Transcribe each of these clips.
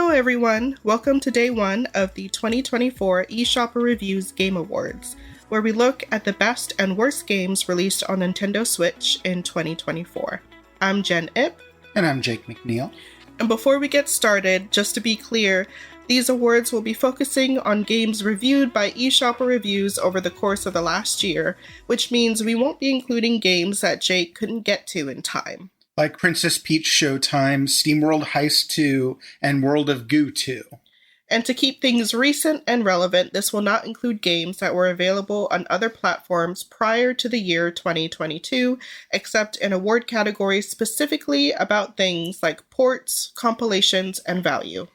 Hello everyone, welcome to day one of the 2024 eShopperReviews Game Awards, where we look at the best and worst games released on Nintendo Switch in 2024. I'm Jen Ip. And I'm Jake McNeil. And before we get started, just to be clear, these awards will be focusing on games reviewed by eShopperReviews over the course of the last year, which means we won't be including games that Jake couldn't get to in time. Like Princess Peach Showtime, SteamWorld Heist 2, and World of Goo 2. And to keep things recent and relevant, this will not include games that were available on other platforms prior to the year 2022, except in award categories specifically about things like ports, compilations, and value.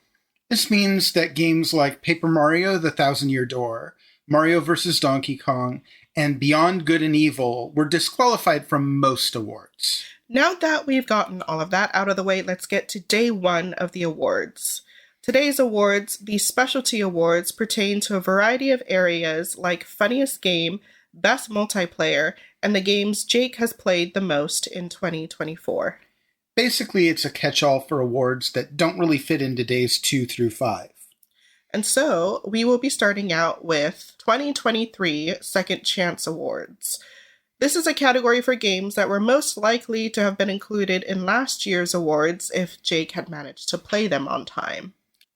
This means that games like Paper Mario: The Thousand Year Door, Mario vs. Donkey Kong, and Beyond Good and Evil were disqualified from most awards. Now that we've gotten all of that out of the way, let's get to day one of the awards. Today's awards, the specialty awards, pertain to a variety of areas like funniest game, best multiplayer, and the games Jake has played the most in 2024. Basically, it's a catch-all for awards that don't really fit into days 2 through 5. And so, we will be starting out with 2023 Second Chance Awards. This is a category for games that were most likely to have been included in last year's awards if Jake had managed to play them on time.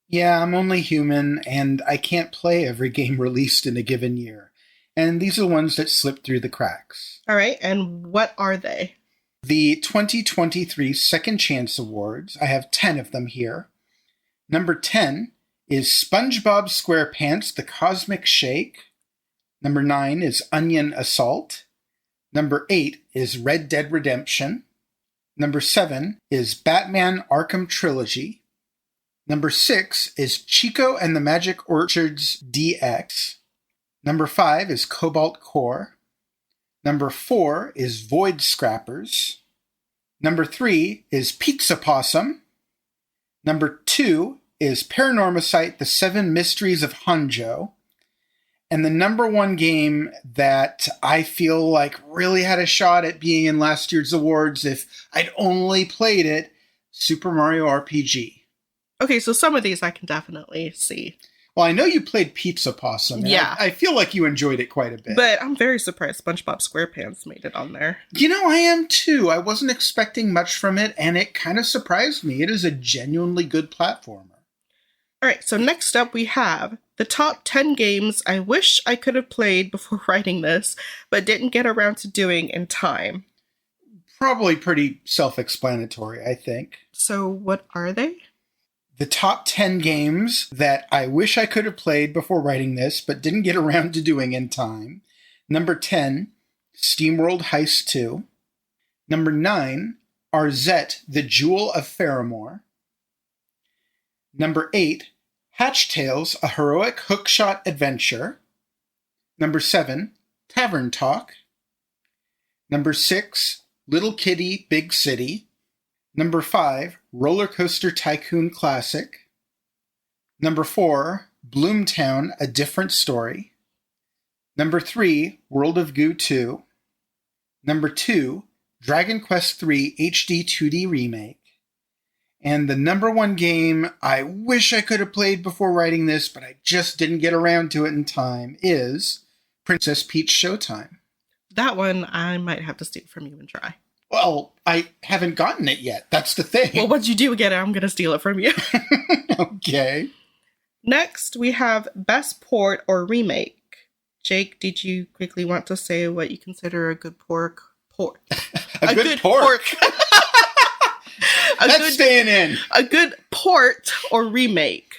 Yeah, I'm only human, and I can't play every game released in a given year. And these are the ones that slip through the cracks. All right, and what are they? The 2023 Second Chance Awards, I have 10 of them here. Number 10 is SpongeBob SquarePants: The Cosmic Shake. Number 9 is Onion Assault. Number 8 is Red Dead Redemption. Number 7 is Batman Arkham Trilogy. Number 6 is Chico and the Magic Orchards DX. Number 5 is Cobalt Core. Number 4 is Void Scrappers. Number 3 is Pizza Possum. Number 2 is Paranormosite: The Seven Mysteries of Hanjo. And the number one game that I feel like really had a shot at being in last year's awards if I'd only played it, Super Mario RPG. Okay, so some of these I can definitely see. Well, I know you played Pizza Possum. Yeah. I feel like you enjoyed it quite a bit. But I'm very surprised SpongeBob SquarePants made it on there. You know, I am too. I wasn't expecting much from it, and it kind of surprised me. It is a genuinely good platformer. All right, so next up we have the top 10 games I wish I could have played before writing this, but didn't get around to doing in time. Probably pretty self-explanatory, I think. So what are they? The top 10 games that I wish I could have played before writing this, but didn't get around to doing in time. Number 10, SteamWorld Heist 2. Number 9, Arzette, The Jewel of Faramore. Number 8, Hatch Tales, A Heroic Hookshot Adventure. Number 7, Tavern Talk. Number 6, Little Kitty, Big City. Number 5, Roller Coaster Tycoon Classic. Number 4, Bloomtown, A Different Story. Number 3, World of Goo 2. Number 2, Dragon Quest III HD 2D Remake. And the number one game I wish I could have played before writing this, but I just didn't get around to it in time, is Princess Peach Showtime. That one I might have to steal from you and try. Well, I haven't gotten it yet. That's the thing. Well, once you do get it, I'm going to steal it from you. Okay. Next, we have Best Port or Remake. Jake, did you quickly want to say what you consider a good port? A good pork. That's staying in. A good port or remake.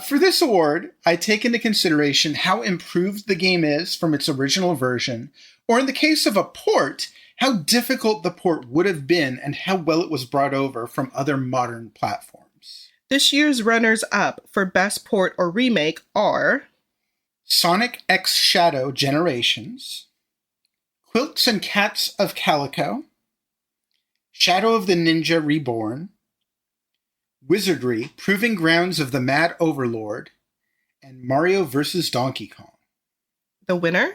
For this award, I take into consideration how improved the game is from its original version, or in the case of a port, how difficult the port would have been and how well it was brought over from other modern platforms. This year's runners-up for Best Port or Remake are Sonic X Shadow Generations, Quilts and Cats of Calico, Shadow of the Ninja Reborn, Wizardry, Proving Grounds of the Mad Overlord, and Mario vs. Donkey Kong. The winner?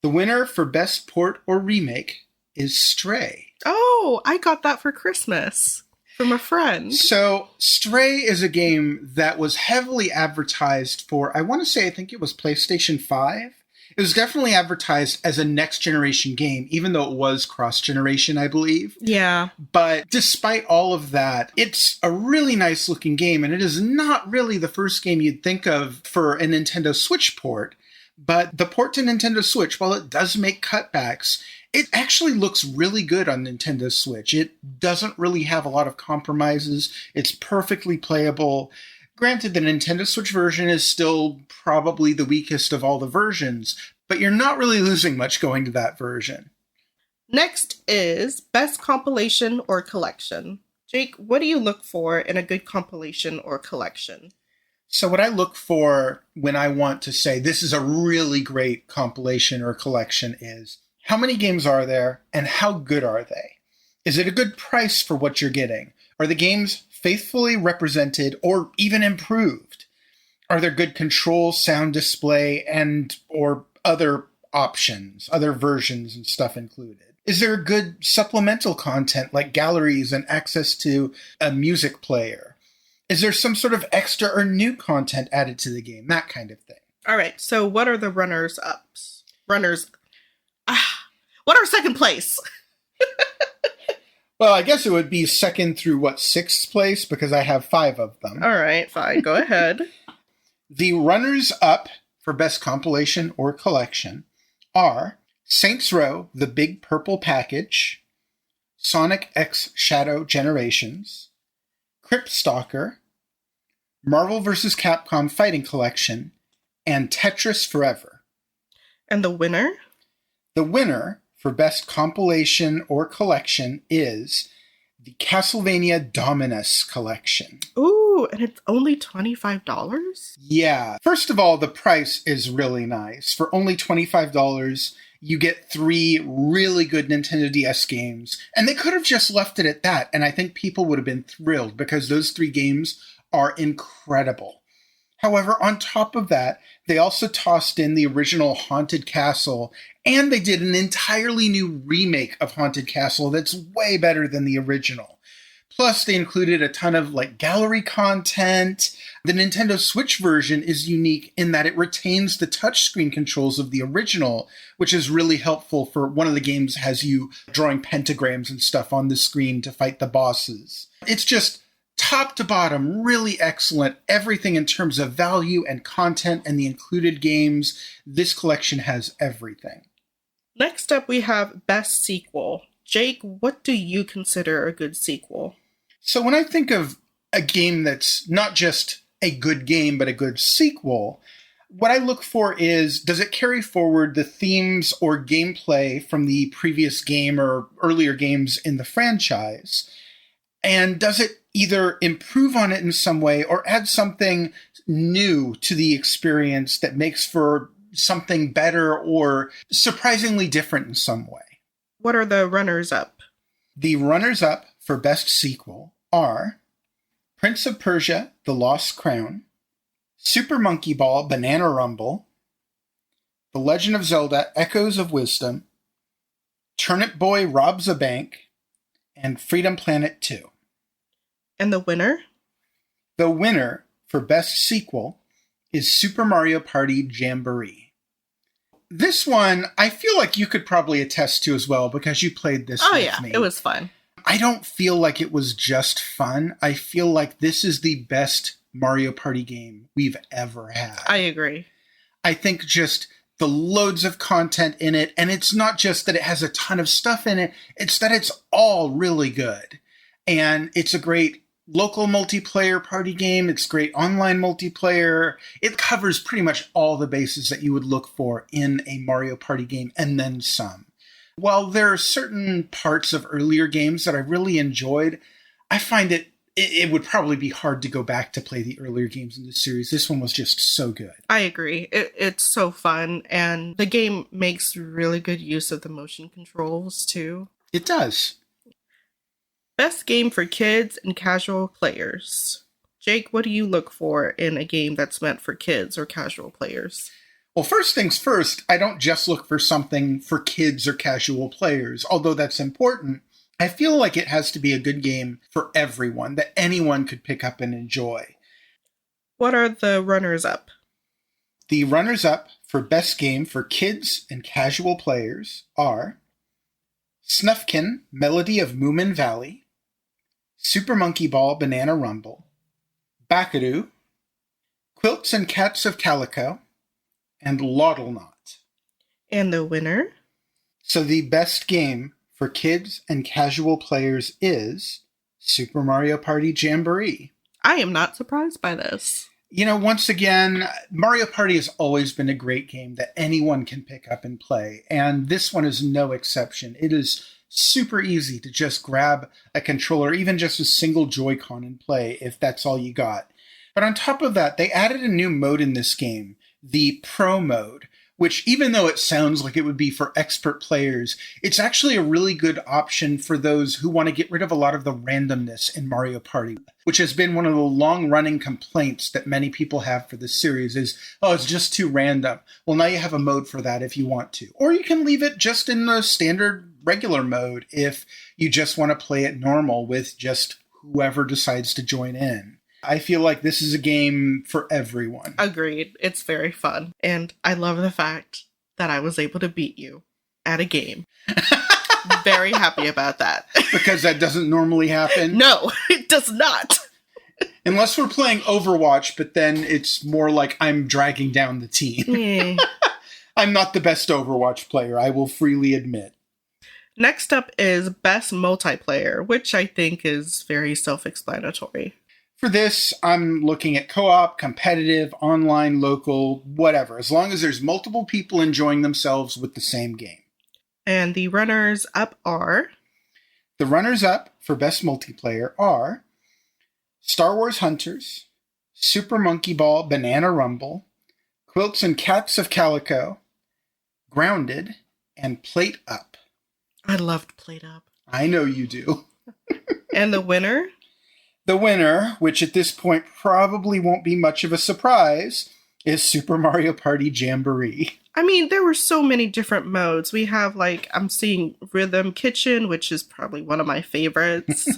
The winner for Best Port or Remake is Stray. Oh, I got that for Christmas. From a friend. So, Stray is a game that was heavily advertised for, I want to say, I think it was PlayStation 5. It was definitely advertised as a next generation game, even though it was cross generation, I believe. Yeah. But despite all of that, it's a really nice looking game, and it is not really the first game you'd think of for a Nintendo Switch port. But the port to Nintendo Switch, while it does make cutbacks, it actually looks really good on Nintendo Switch. It doesn't really have a lot of compromises. It's perfectly playable. Granted, the Nintendo Switch version is still probably the weakest of all the versions, but you're not really losing much going to that version. Next is Best Compilation or Collection. Jake, what do you look for in a good compilation or collection? So what I look for when I want to say this is a really great compilation or collection is how many games are there and how good are they? Is it a good price for what you're getting? Are the games faithfully represented or even improved? Are there good controls, sound display, and or other options, other versions and stuff included? Is there good supplemental content like galleries and access to a music player? Is there some sort of extra or new content added to the game? That kind of thing. All right, so what are the runners-ups? What are second place? Well, I guess it would be second through, sixth place? Because I have 5 of them. All right, fine. Go ahead. The runners-up for Best Compilation or Collection are Saints Row, The Big Purple Package, Sonic X Shadow Generations, Crypt Stalker, Marvel vs. Capcom Fighting Collection, and Tetris Forever. And the winner? The winner for Best Compilation or Collection is the Castlevania Dominus Collection. Ooh, and it's only $25? Yeah. First of all, the price is really nice. For only $25, you get 3 really good Nintendo DS games. And they could have just left it at that, and I think people would have been thrilled because those 3 games are incredible. However, on top of that, they also tossed in the original Haunted Castle, and they did an entirely new remake of Haunted Castle that's way better than the original. Plus, they included a ton of gallery content. The Nintendo Switch version is unique in that it retains the touchscreen controls of the original, which is really helpful for one of the games has you drawing pentagrams and stuff on the screen to fight the bosses. It's just top to bottom, really excellent. Everything in terms of value and content and the included games. This collection has everything. Next up, we have Best Sequel. Jake, what do you consider a good sequel? So when I think of a game that's not just a good game, but a good sequel, what I look for is, does it carry forward the themes or gameplay from the previous game or earlier games in the franchise? And does it either improve on it in some way or add something new to the experience that makes for something better or surprisingly different in some way? What are the runners-up? The runners-up for Best Sequel are Prince of Persia, The Lost Crown, Super Monkey Ball, Banana Rumble, The Legend of Zelda, Echoes of Wisdom, Turnip Boy Robs a Bank, and Freedom Planet 2. And the winner? The winner for Best Sequel is Super Mario Party Jamboree. This one, I feel like you could probably attest to as well because you played this with me. It was fun. I don't feel like it was just fun. I feel like this is the best Mario Party game we've ever had. I agree. I think just the loads of content in it, and it's not just that it has a ton of stuff in it, it's that it's all really good. And it's a great local multiplayer party game. It's great online multiplayer. It covers pretty much all the bases that you would look for in a Mario Party game, and then some. While there are certain parts of earlier games that I really enjoyed, I find it would probably be hard to go back to play the earlier games in the series. This one was just so good. I agree. It's so fun, and the game makes really good use of the motion controls, too. It does. Best game for kids and casual players. Jake, what do you look for in a game that's meant for kids or casual players? Well, first things first, I don't just look for something for kids or casual players, although that's important. I feel like it has to be a good game for everyone, that anyone could pick up and enjoy. What are the runners-up? The runners-up for best game for kids and casual players are Snufkin, Melody of Moomin Valley, Super Monkey Ball Banana Rumble, Bakadoo, Quilts and Cats of Calico, and Laudle-Knot. And the winner? So the best game for kids and casual players is Super Mario Party Jamboree. I am not surprised by this. You know, once again, Mario Party has always been a great game that anyone can pick up and play, and this one is no exception. It is super easy to just grab a controller, even just a single Joy-Con, and play if that's all you got. But on top of that, they added a new mode in this game, the Pro mode, which even though it sounds like it would be for expert players, it's actually a really good option for those who want to get rid of a lot of the randomness in Mario Party, which has been one of the long-running complaints that many people have for this series is, oh, it's just too random. Well, now you have a mode for that if you want to. Or you can leave it just in the standard regular mode if you just want to play it normal with just whoever decides to join in. I feel like this is a game for everyone. Agreed. It's very fun. And I love the fact that I was able to beat you at a game. Very happy about that. Because that doesn't normally happen? No, it does not. Unless we're playing Overwatch, but then it's more like I'm dragging down the team. I'm not the best Overwatch player, I will freely admit. Next up is Best Multiplayer, which I think is very self-explanatory. For this, I'm looking at co-op, competitive, online, local, whatever, as long as there's multiple people enjoying themselves with the same game. And the runners-up are? The runners-up for Best Multiplayer are Star Wars Hunters, Super Monkey Ball Banana Rumble, Quilts and Cats of Calico, Grounded, and Plate Up. I loved Plate Up. I know you do. And the winner? The winner, which at this point probably won't be much of a surprise, is Super Mario Party Jamboree. I mean, there were so many different modes. We have, I'm seeing Rhythm Kitchen, which is probably one of my favorites.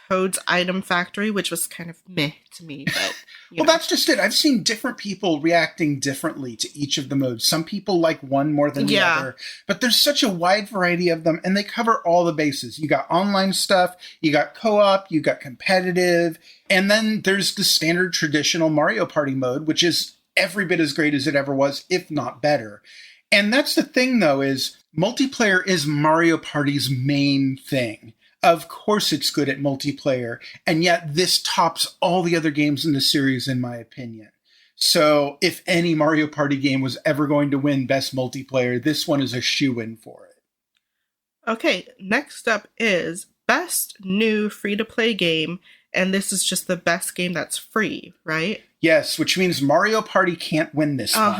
Toad's Item Factory, which was kind of meh to me, but well, that's just it. I've seen different people reacting differently to each of the modes. Some people like one more than the other, but there's such a wide variety of them, and they cover all the bases. You got online stuff, you got co-op, you got competitive, and then there's the standard traditional Mario Party mode, which is every bit as great as it ever was, if not better. And that's the thing, though, is multiplayer is Mario Party's main thing. Of course it's good at multiplayer, and yet this tops all the other games in the series, in my opinion. So if any Mario Party game was ever going to win Best Multiplayer, this one is a shoo-in for it. Okay, next up is Best New Free-to-Play Game, and this is just the best game that's free, right? Yes, which means Mario Party can't win this one.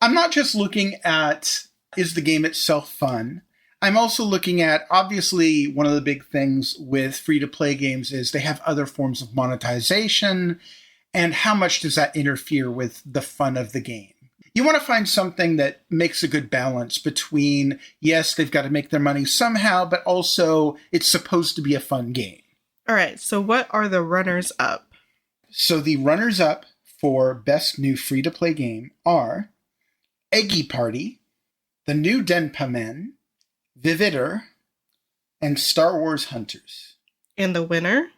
I'm not just looking at, is the game itself fun? I'm also looking at, obviously, one of the big things with free-to-play games is they have other forms of monetization, and how much does that interfere with the fun of the game? You want to find something that makes a good balance between, yes, they've got to make their money somehow, but also it's supposed to be a fun game. All right, so what are the runners-up? So the runners-up for Best New Free-to-Play Game are Eggy Party, The New Denpa Men, Vivitor, and Star Wars Hunters. And the winner?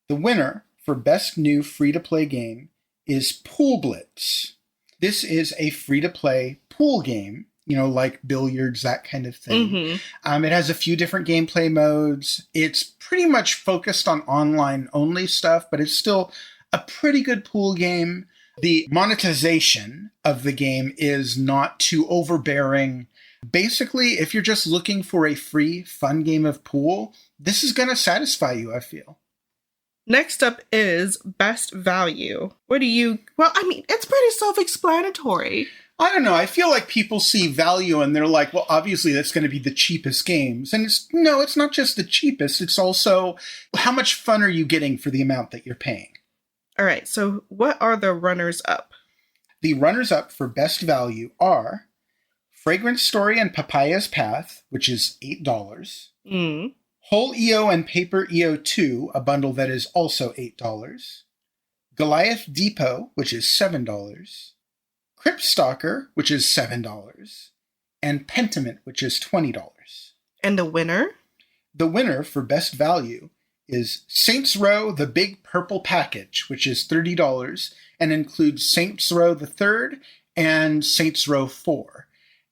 The winner for Best New Free-to-Play Game is Pool Blitz. This is a free-to-play pool game, like billiards, that kind of thing. Mm-hmm. It has a few different gameplay modes. It's pretty much focused on online-only stuff, but it's still a pretty good pool game. The monetization of the game is not too overbearing. Basically, if you're just looking for a free, fun game of pool, this is going to satisfy you, I feel. Next up is Best Value. It's pretty self-explanatory. I don't know. I feel like people see value and they're like, well, obviously that's going to be the cheapest games. And it's not just the cheapest. It's also how much fun are you getting for the amount that you're paying? All right. So what are the runners-up? The runners-up for Best Value are Fragrance Story and Papaya's Path, which is $8. Mm. Whole EO and Paper EO 2, a bundle that is also $8. Goliath Depot, which is $7. Crypt Stalker, which is $7. And Pentiment, which is $20. And the winner? The winner for best value is Saints Row The Big Purple Package, which is $30 and includes Saints Row the Third and Saints Row 4.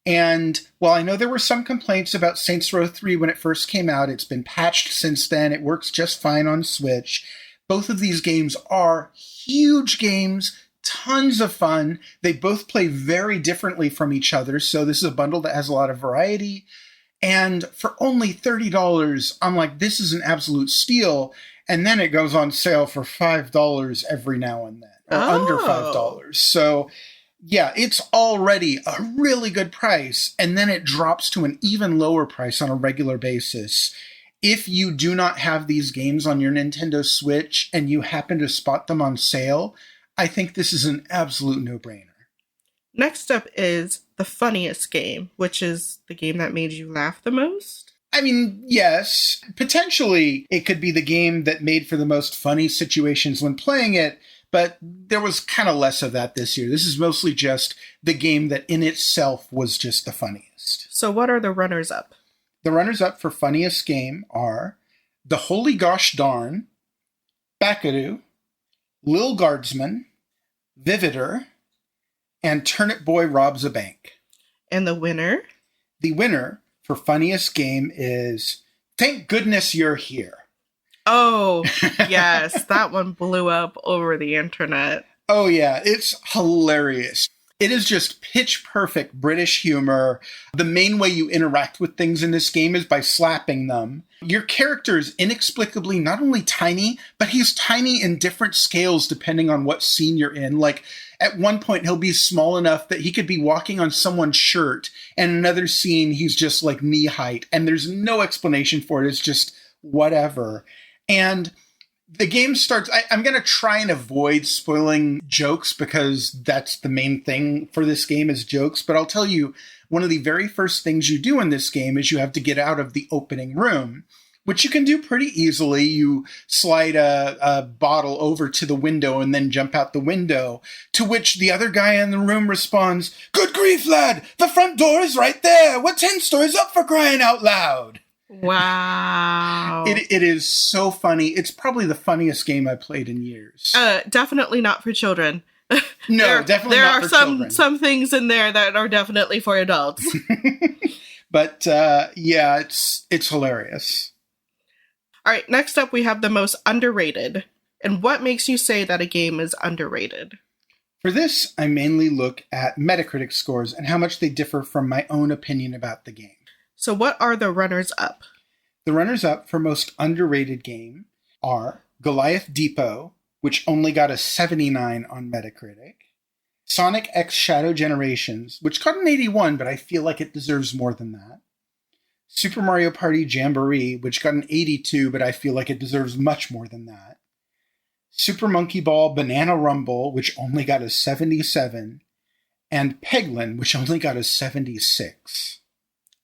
And while I know there were some complaints about Saints Row 3 when it first came out, it's been patched since then. It works just fine on Switch. Both of these games are huge games, tons of fun. They both play very differently from each other, so this is a bundle that has a lot of variety. And for only $30, I'm like, this is an absolute steal. And then it goes on sale for $5 every now and then, or under $5. So yeah, it's already a really good price, and then it drops to an even lower price on a regular basis. If you do not have these games on your Nintendo Switch and you happen to spot them on sale, I think this is an absolute no-brainer. Next up is the funniest game, which is the game that made you laugh the most. I mean, yes, potentially it could be the game that made for the most funny situations when playing it, but there was kind of less of that this year. This is mostly just the game that in itself was just the funniest. So what are the runners-up? The runners-up for funniest game are The Holy Gosh Darn, Bacadoo, Lil Guardsman, Vivitor, and Turnip Boy Robs a Bank. And the winner? The winner for funniest game is Thank Goodness You're Here. Oh, yes. That one blew up over the internet. Oh, yeah. It's hilarious. It is just pitch perfect British humor. The main way you interact with things in this game is by slapping them. Your character is inexplicably not only tiny, but he's tiny in different scales depending on what scene you're in. Like, at one point, he'll be small enough that he could be walking on someone's shirt, and another scene, he's just like knee height, and there's no explanation for it. It's just whatever. And the game starts, I'm going to try and avoid spoiling jokes because that's the main thing for this game is jokes. But I'll tell you, one of the very first things you do in this game is you have to get out of the opening room, which you can do pretty easily. You slide a bottle over to the window and then jump out the window, to which the other guy in the room responds, "Good grief, lad! The front door is right there! We're 10 stories up, for crying out loud!" Wow. It is so funny. It's probably the funniest game I've played in years. Definitely not for children. No, definitely not for children. There are some things in there that are definitely for adults. But yeah, it's hilarious. All right, next up we have the most underrated. And what makes you say that a game is underrated? For this, I mainly look at Metacritic scores and how much they differ from my own opinion about the game. So what are the runners-up? The runners-up for most underrated game are Goliath Depot, which only got a 79 on Metacritic, Sonic X Shadow Generations, which got an 81, but I feel like it deserves more than that, Super Mario Party Jamboree, which got an 82, but I feel like it deserves much more than that, Super Monkey Ball Banana Rumble, which only got a 77, and Peglin, which only got a 76.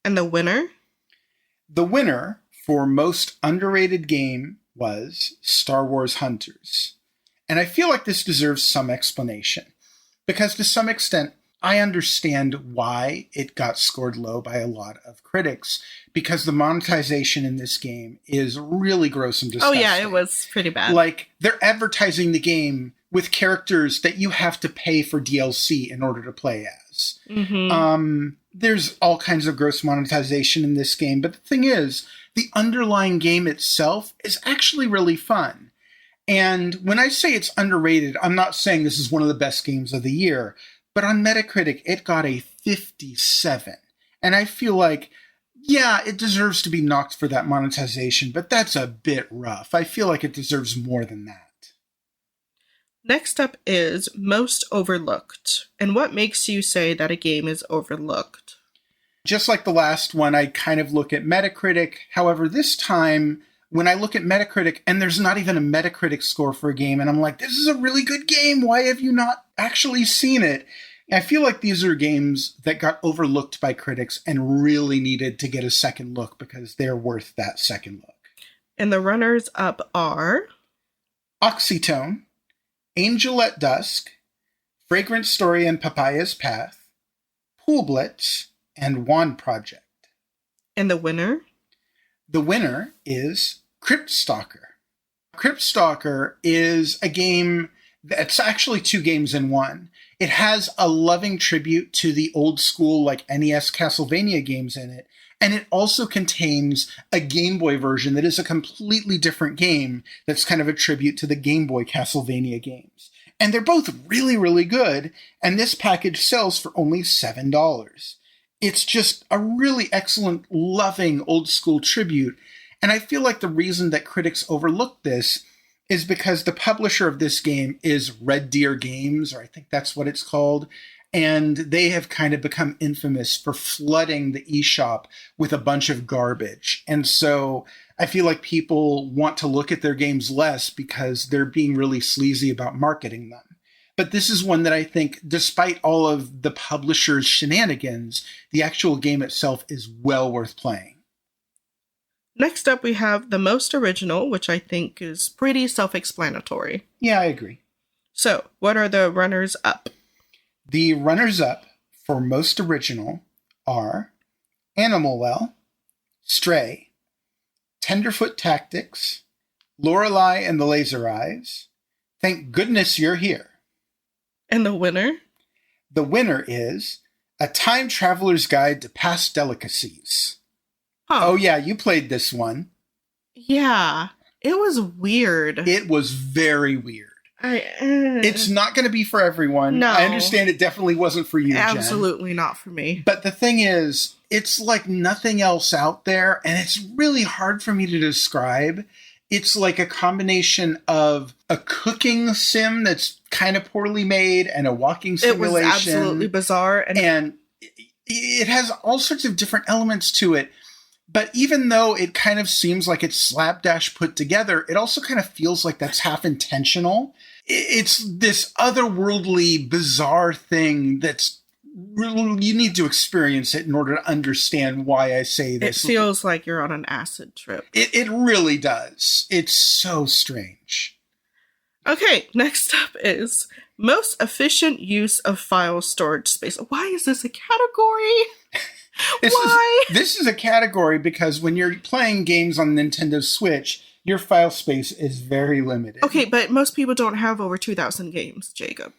And the winner? The winner for most underrated game was Star Wars Hunters. And I feel like this deserves some explanation, because to some extent, I understand why it got scored low by a lot of critics, because the monetization in this game is really gross and disgusting. Oh yeah, it was pretty bad. Like, they're advertising the game with characters that you have to pay for DLC in order to play as. Mm-hmm. There's all kinds of gross monetization in this game, but the thing is, the underlying game itself is actually really fun. And when I say it's underrated, I'm not saying this is one of the best games of the year, but on Metacritic, it got a 57. And I feel like, yeah, it deserves to be knocked for that monetization, but that's a bit rough. I feel like it deserves more than that. Next up is most overlooked. And what makes you say that a game is overlooked? Just like the last one, I kind of look at Metacritic. However, this time, when I look at Metacritic and there's not even a Metacritic score for a game, and I'm like, this is a really good game. Why have you not actually seen it? I feel like these are games that got overlooked by critics and really needed to get a second look because they're worth that second look. And the runners-up are Oxytone, Angel at Dusk, Fragrant Story and Papaya's Path, Pool Blitz, and Wand Project. And the winner? The winner is Crypt Stalker. Crypt Stalker is a game that's actually two games in one. It has a loving tribute to the old school like NES Castlevania games in it, and it also contains a Game Boy version that is a completely different game that's kind of a tribute to the Game Boy Castlevania games. And they're both really, really good, and this package sells for only $7. It's just a really excellent, loving old school tribute, and I feel like the reason that critics overlook this is because the publisher of this game is Red Deer Games, or I think that's what it's called, and they have kind of become infamous for flooding the eShop with a bunch of garbage. And so I feel like people want to look at their games less because they're being really sleazy about marketing them. But this is one that I think, despite all of the publisher's shenanigans, the actual game itself is well worth playing. Next up, we have the most original, which I think is pretty self-explanatory. Yeah, I agree. So, what are the runners-up? The runners-up for most original are Animal Well, Stray, Tenderfoot Tactics, Lorelei and the Laser Eyes, Thank Goodness You're Here. And the winner? The winner is A Time Traveler's Guide to Past Delicacies. Huh. Oh yeah, you played this one. Yeah, it was weird. It was very weird. It's not going to be for everyone. No. I understand it definitely wasn't for you, Absolutely Jen. not for me. But the thing is, it's like nothing else out there, and it's really hard for me to describe. It's like a combination of a cooking sim that's kind of poorly made and a walking simulation. It was absolutely bizarre. And it has all sorts of different elements to it. But even though it kind of seems like it's slapdash put together, it also kind of feels like that's half intentional. It's this otherworldly, bizarre thing that's really, you need to experience it in order to understand why I say this. It feels like you're on an acid trip. It really does. It's so strange. Okay, next up is most efficient use of file storage space. Why is this a category? Why? This is a category because when you're playing games on Nintendo Switch, your file space is very limited. Okay, but most people don't have over 2,000 games, Jacob.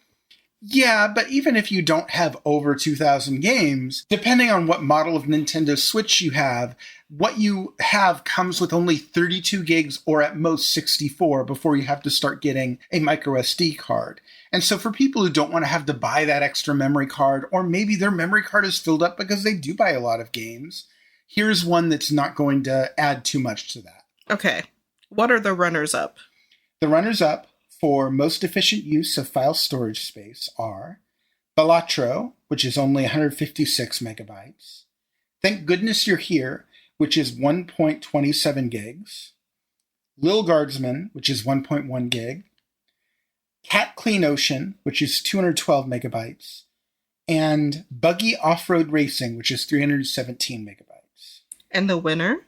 Yeah, but even if you don't have over 2,000 games, depending on what model of Nintendo Switch you have, what you have comes with only 32 gigs or at most 64 before you have to start getting a micro SD card. And so for people who don't want to have to buy that extra memory card, or maybe their memory card is filled up because they do buy a lot of games, here's one that's not going to add too much to that. Okay. What are the runners-up? The runners-up for most efficient use of file storage space are Balatro, which is only 156 megabytes, Thank Goodness You're Here, which is 1.27 gigs, Lil Guardsman, which is 1.1 gig, Cat Clean Ocean, which is 212 megabytes, and Buggy Off-Road Racing, which is 317 megabytes. And the winner?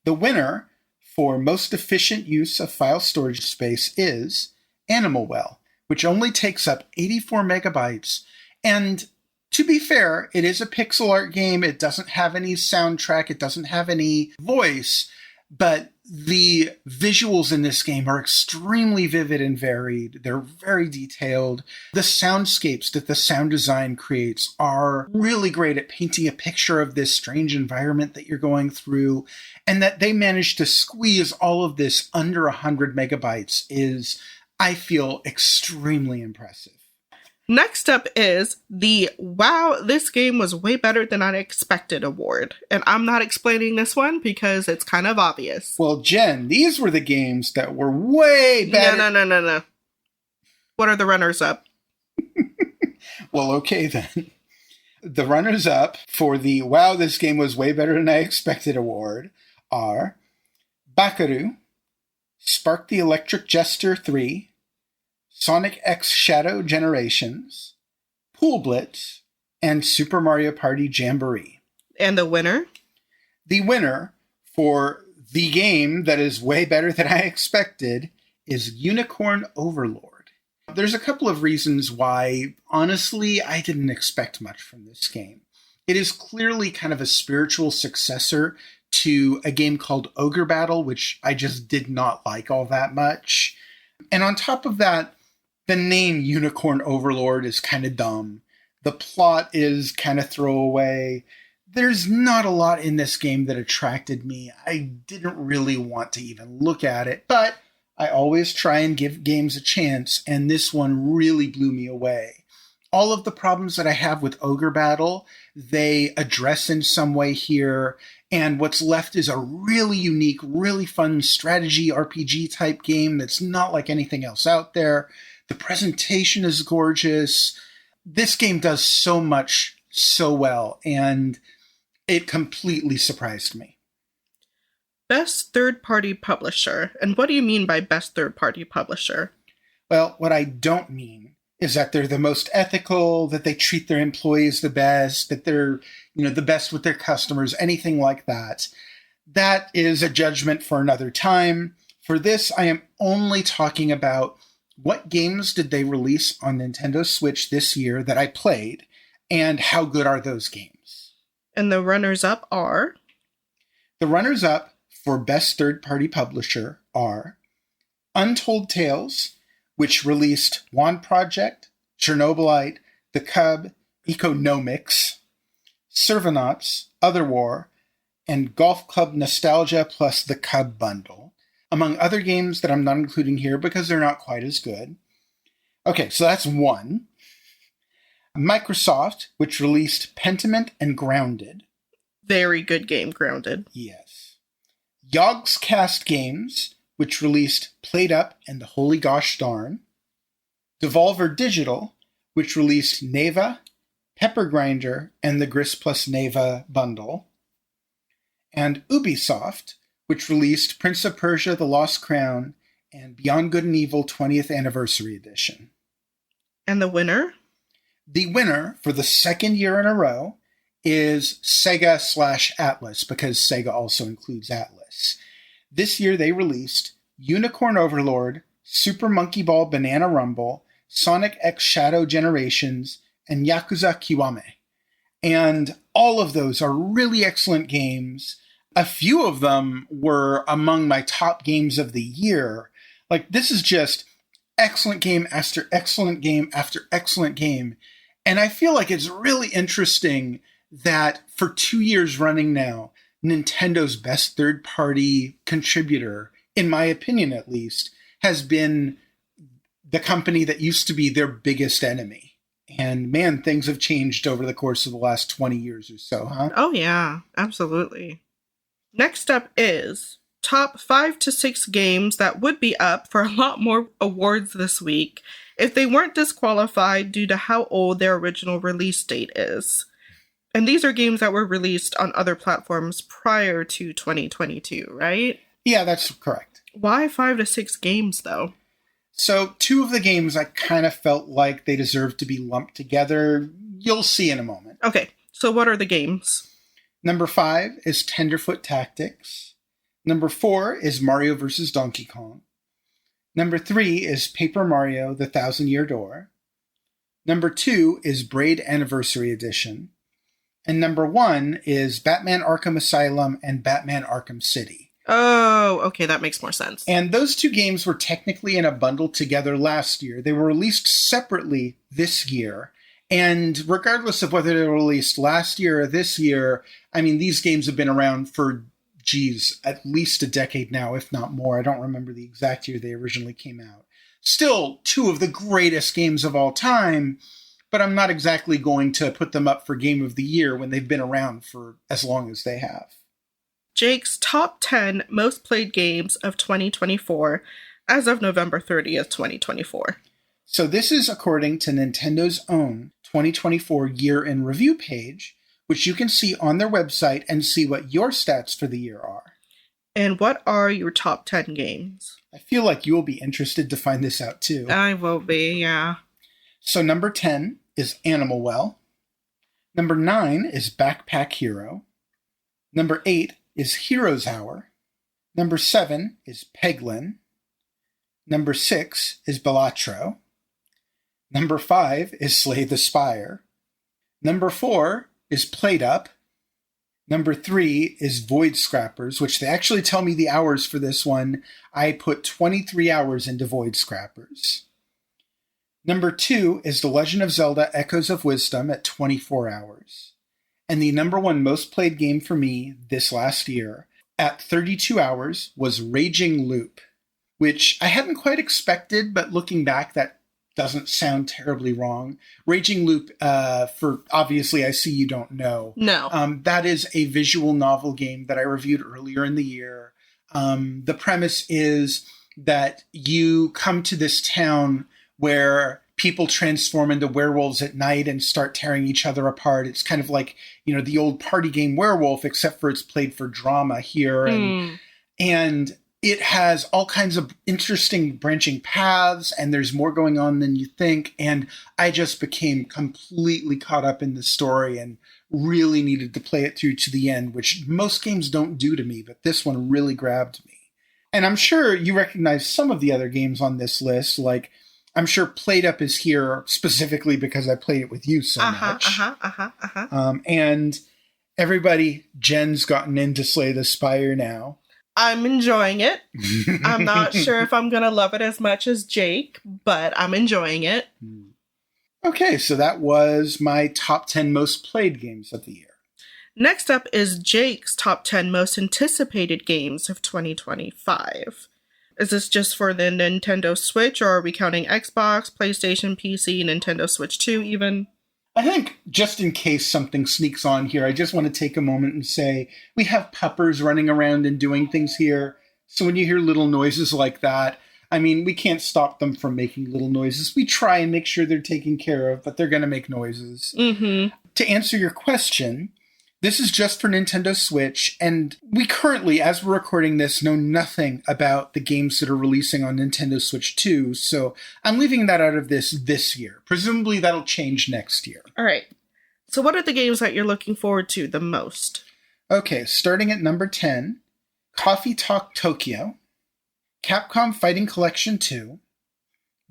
The winner for most efficient use of file storage space is Animal Well, which only takes up 84 megabytes. And to be fair, it is a pixel art game. It doesn't have any soundtrack. It doesn't have any voice. But the visuals in this game are extremely vivid and varied. They're very detailed. The soundscapes that the sound design creates are really great at painting a picture of this strange environment that you're going through. And that they managed to squeeze all of this under 100 megabytes is, I feel, extremely impressive. Next up is the Wow, this game was way better than I expected award. And I'm not explaining this one because it's kind of obvious. Well, Jen, these were the games that were way better. No. What are the runners-up? Well, okay then. The runners-up for the Wow, this game was way better than I expected award are Bakaru, Spark the Electric Jester 3, Sonic X Shadow Generations, Pool Blitz, and Super Mario Party Jamboree. And the winner? The winner for the game that is way better than I expected is Unicorn Overlord. There's a couple of reasons why, honestly, I didn't expect much from this game. It is clearly kind of a spiritual successor to a game called Ogre Battle, which I just did not like all that much. And on top of that, the name Unicorn Overlord is kind of dumb. The plot is kind of throwaway. There's not a lot in this game that attracted me. I didn't really want to even look at it, but I always try and give games a chance, and this one really blew me away. All of the problems that I have with Ogre Battle, they address in some way here, and what's left is a really unique, really fun strategy RPG type game that's not like anything else out there. The presentation is gorgeous. This game does so much so well, and it completely surprised me. Best third-party publisher. And what do you mean by best third-party publisher? Well, what I don't mean is that they're the most ethical, that they treat their employees the best, that they're, the best with their customers, anything like that. That is a judgment for another time. For this, I am only talking about what games did they release on Nintendo Switch this year that I played, and how good are those games? And the runners-up are? The runners-up for Best Third-Party Publisher are Untold Tales, which released Wand Project, Chernobylite, The Cub, Economics, Servanauts, Other War, and Golf Club Nostalgia plus The Cub Bundle, among other games that I'm not including here because they're not quite as good. Okay, so that's one. Microsoft, which released Pentiment and Grounded. Very good game, Grounded. Yes. Yogscast Games, which released Played Up and The Holy Gosh Darn. Devolver Digital, which released Neva, Pepper Grinder, and the Gris plus Neva bundle. And Ubisoft, which released Prince of Persia, The Lost Crown, and Beyond Good and Evil 20th Anniversary Edition. And the winner? The winner, for the second year in a row, is Sega/Atlas, because Sega also includes Atlas. This year they released Unicorn Overlord, Super Monkey Ball Banana Rumble, Sonic X Shadow Generations, and Yakuza Kiwame. And all of those are really excellent games. A few of them were among my top games of the year. Like, this is just excellent game after excellent game after excellent game. And I feel like it's really interesting that for 2 years running now, Nintendo's best third-party contributor, in my opinion at least, has been the company that used to be their biggest enemy. And man, things have changed over the course of the last 20 years or so, huh? Oh yeah, absolutely. Next up is top 5 to 6 games that would be up for a lot more awards this week if they weren't disqualified due to how old their original release date is. And these are games that were released on other platforms prior to 2022, right? Yeah, that's correct. Why 5 to 6 games, though? So 2 of the games I kind of felt like they deserved to be lumped together. You'll see in a moment. Okay, so what are the games? Number 5 is Tenderfoot Tactics. Number 4 is Mario vs. Donkey Kong. Number 3 is Paper Mario: The Thousand Year Door. Number 2 is Braid Anniversary Edition. And number 1 is Batman Arkham Asylum and Batman Arkham City. Oh, okay, that makes more sense. And those 2 games were technically in a bundle together last year. They were released separately this year. And regardless of whether they were released last year or this year, I mean, these games have been around for, at least a decade now, if not more. I don't remember the exact year they originally came out. Still, 2 of the greatest games of all time, but I'm not exactly going to put them up for Game of the Year when they've been around for as long as they have. Jake's top 10 most played games of 2024 as of November 30th, 2024. So this is according to Nintendo's own 2024 year in review page, which you can see on their website and see what your stats for the year are. And what are your top 10 games? I feel like you'll be interested to find this out too. I will be, yeah. So number 10 is Animal Well. Number 9 is Backpack Hero. Number 8 is Hero's Hour. Number 7 is Peglin. Number 6 is Balatro. Number 5 is Slay the Spire. Number 4 is Played Up. Number 3 is Void Scrappers, which they actually tell me the hours for this one. I put 23 hours into Void Scrappers. Number 2 is The Legend of Zelda Echoes of Wisdom at 24 hours. And the number 1 most played game for me this last year at 32 hours was Raging Loop, which I hadn't quite expected, but looking back, that doesn't sound terribly wrong. Raging Loop, for obviously I see you don't know. No. That is a visual novel game that I reviewed earlier in the year. The premise is that you come to this town where people transform into werewolves at night and start tearing each other apart. It's kind of like, the old party game Werewolf, except for it's played for drama here. And it has all kinds of interesting branching paths, and there's more going on than you think. And I just became completely caught up in the story and really needed to play it through to the end, which most games don't do to me, but this one really grabbed me. And I'm sure you recognize some of the other games on this list, like I'm sure Played Up is here specifically because I played it with you so much. And everybody, Jen's gotten into Slay the Spire now. I'm enjoying it. I'm not sure if I'm going to love it as much as Jake, but I'm enjoying it. Okay, so that was my top 10 most played games of the year. Next up is Jake's top 10 most anticipated games of 2025. Is this just for the Nintendo Switch, or are we counting Xbox, PlayStation, PC, Nintendo Switch 2 even? I think just in case something sneaks on here, I just want to take a moment and say we have puppers running around and doing things here. So when you hear little noises like that, I mean, we can't stop them from making little noises. We try and make sure they're taken care of, but they're going to make noises. To answer your question, this is just for Nintendo Switch, and we currently, as we're recording this, know nothing about the games that are releasing on Nintendo Switch 2, so I'm leaving that out of this year. Presumably that'll change next year. All right. So what are the games that you're looking forward to the most? Okay, starting at number 10, Coffee Talk Tokyo, Capcom Fighting Collection 2,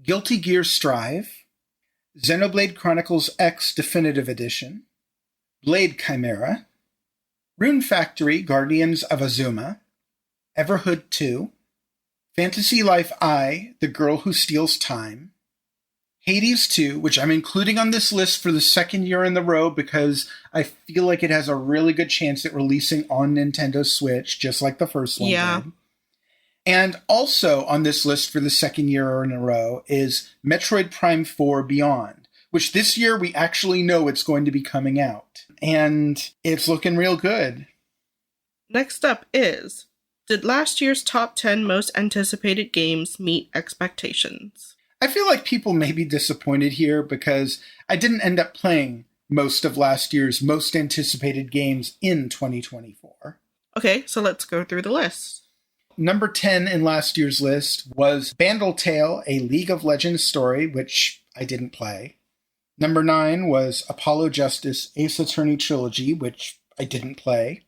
Guilty Gear Strive, Xenoblade Chronicles X Definitive Edition, Blade Chimera, Rune Factory Guardians of Azuma, Everhood 2, Fantasy Life I, The Girl Who Steals Time, Hades 2, which I'm including on this list for the second year in a row because I feel like it has a really good chance at releasing on Nintendo Switch, just like the first one did. And also on this list for the second year in a row is Metroid Prime 4 Beyond, which this year we actually know it's going to be coming out. And it's looking real good. Next up is, did last year's top 10 most anticipated games meet expectations? I feel like people may be disappointed here because I didn't end up playing most of last year's most anticipated games in 2024. Okay, so let's go through the list. Number 10 in last year's list was Bandle Tale, a League of Legends story, which I didn't play. Number 9 was Apollo Justice Ace Attorney Trilogy, which I didn't play.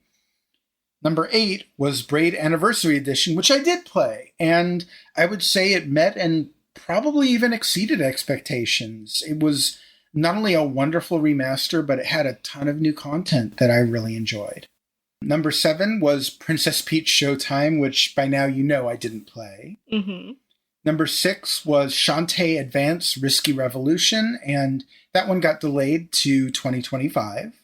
Number 8 was Braid Anniversary Edition, which I did play, and I would say it met and probably even exceeded expectations. It was not only a wonderful remaster, but it had a ton of new content that I really enjoyed. Number 7 was Princess Peach Showtime, which by now you know I didn't play. Number 6 was Shantae Advance Risky Revolution, and that one got delayed to 2025.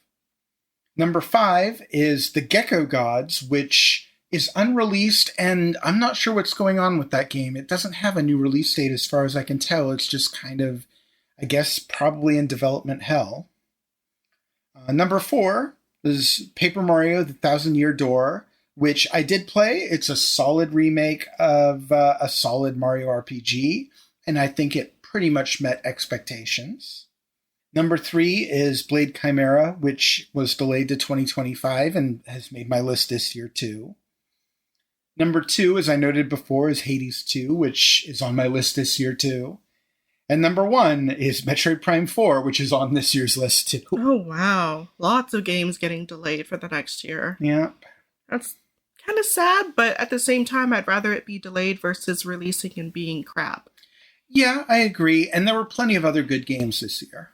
Number 5 is The Gecko Gods, which is unreleased, and I'm not sure what's going on with that game. It doesn't have a new release date as far as I can tell. It's just kind of, I guess, probably in development hell. Number 4 is Paper Mario The Thousand Year Door, which I did play. It's a solid remake of a solid Mario RPG, and I think it pretty much met expectations. Number 3 is Blade Chimera, which was delayed to 2025 and has made my list this year too. Number 2, as I noted before, is Hades 2, which is on my list this year too. And number 1 is Metroid Prime 4, which is on this year's list too. Oh, wow. Lots of games getting delayed for the next year. Yeah. That's kind of sad, but at the same time, I'd rather it be delayed versus releasing and being crap. Yeah, I agree. And there were plenty of other good games this year.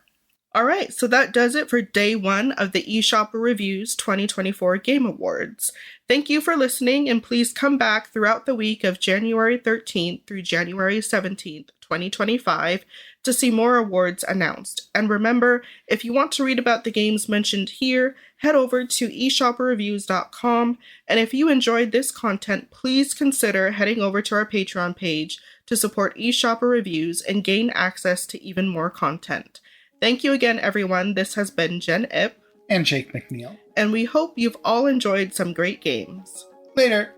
All right, so that does it for day 1 of the eShopperReviews 2024 Game Awards. Thank you for listening, and please come back throughout the week of January 13th through January 17th, 2025 to see more awards announced. And remember, if you want to read about the games mentioned here, head over to eShopperReviews.com. And if you enjoyed this content, please consider heading over to our Patreon page to support eShopper Reviews and gain access to even more content. Thank you again, everyone. This has been Jen Ip And Jake McNeil. and we hope you've all enjoyed some great games. Later.